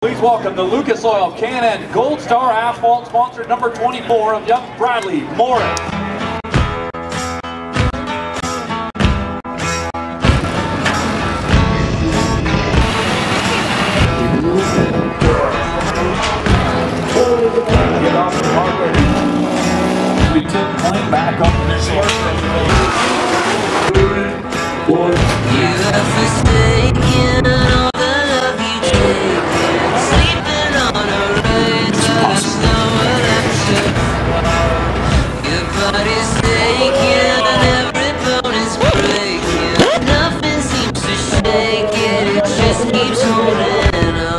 Please welcome the Lucas Oil Can-Am Gold Star Asphalt sponsor number 24 of young Bradley Morris. Get off the hardware. We took the plane back up in this air. You have forsaken all the love you taken, sleeping on a range of snow electric. Your body's aching and every bone is breaking. Nothing seems to shake it, it just keeps holding on.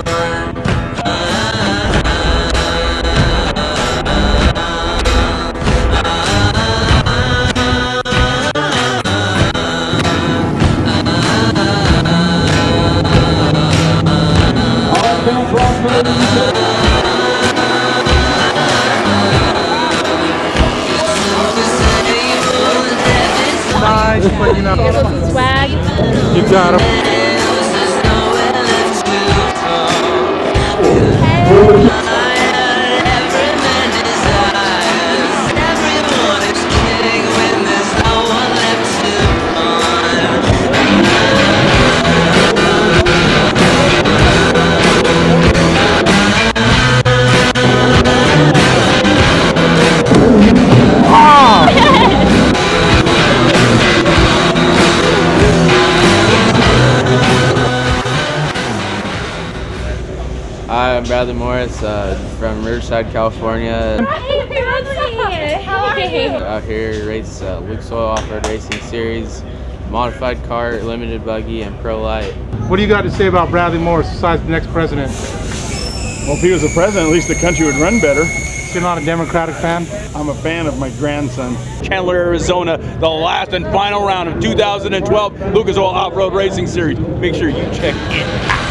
Just let you know. Here's some swag. You got him. Hi, I'm Bradley Morris from Riverside, California. Hey, Bradley! How are you? Out here to race Lucas Oil Off-Road Racing Series, modified cart, limited buggy, and pro light. What do you got to say about Bradley Morris besides the next president? Well, if he was the president, at least the country would run better. You're not a Democratic fan? I'm a fan of my grandson. Chandler, Arizona, the last and final round of 2012 Lucas Oil Off-Road Racing Series. Make sure you check it out.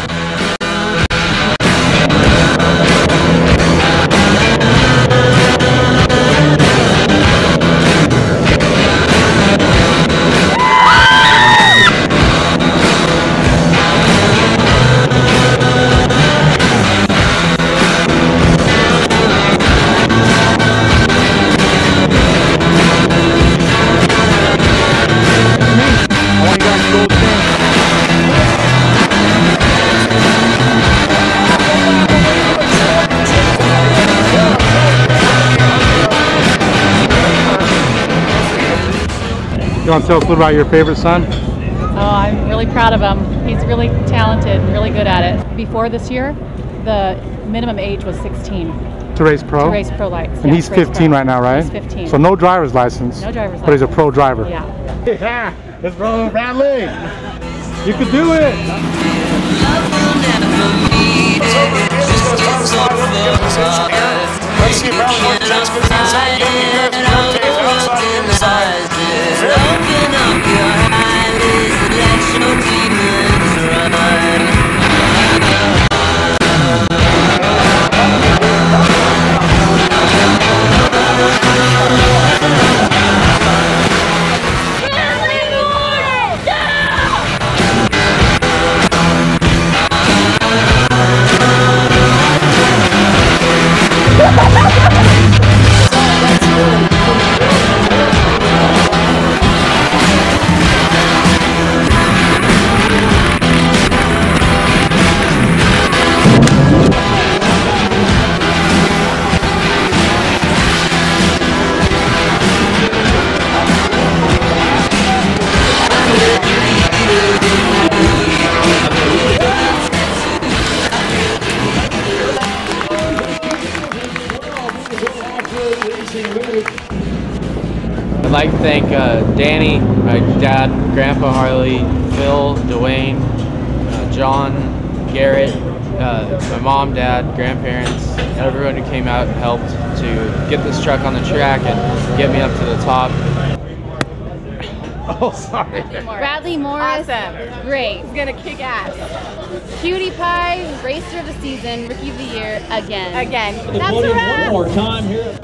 You want to tell us a little about your favorite son? Oh, I'm really proud of him. He's really talented and really good at it. Before this year, the minimum age was 16 To race pro? to race pro lights. And he's 15 right now, right? He's 15. So no driver's license. No driver's But he's a license. pro driver. Yeah. Yeah, let's roll, Bradley. You can do it. Let's see if Bradley Morris chance goes inside. Open up your eyelids and let your demons run. I'd like to thank Danny, my dad, Grandpa Harley, Phil, Dwayne, John, Garrett, my mom, dad, grandparents, everyone who came out and helped to get this truck on the track and get me up to the top. Oh, sorry. Bradley Morris. Awesome. Great. He's gonna kick ass. Cutie Pie, Racer of the Season, Rookie of the Year, again. Again. That's a wrap. One more time here.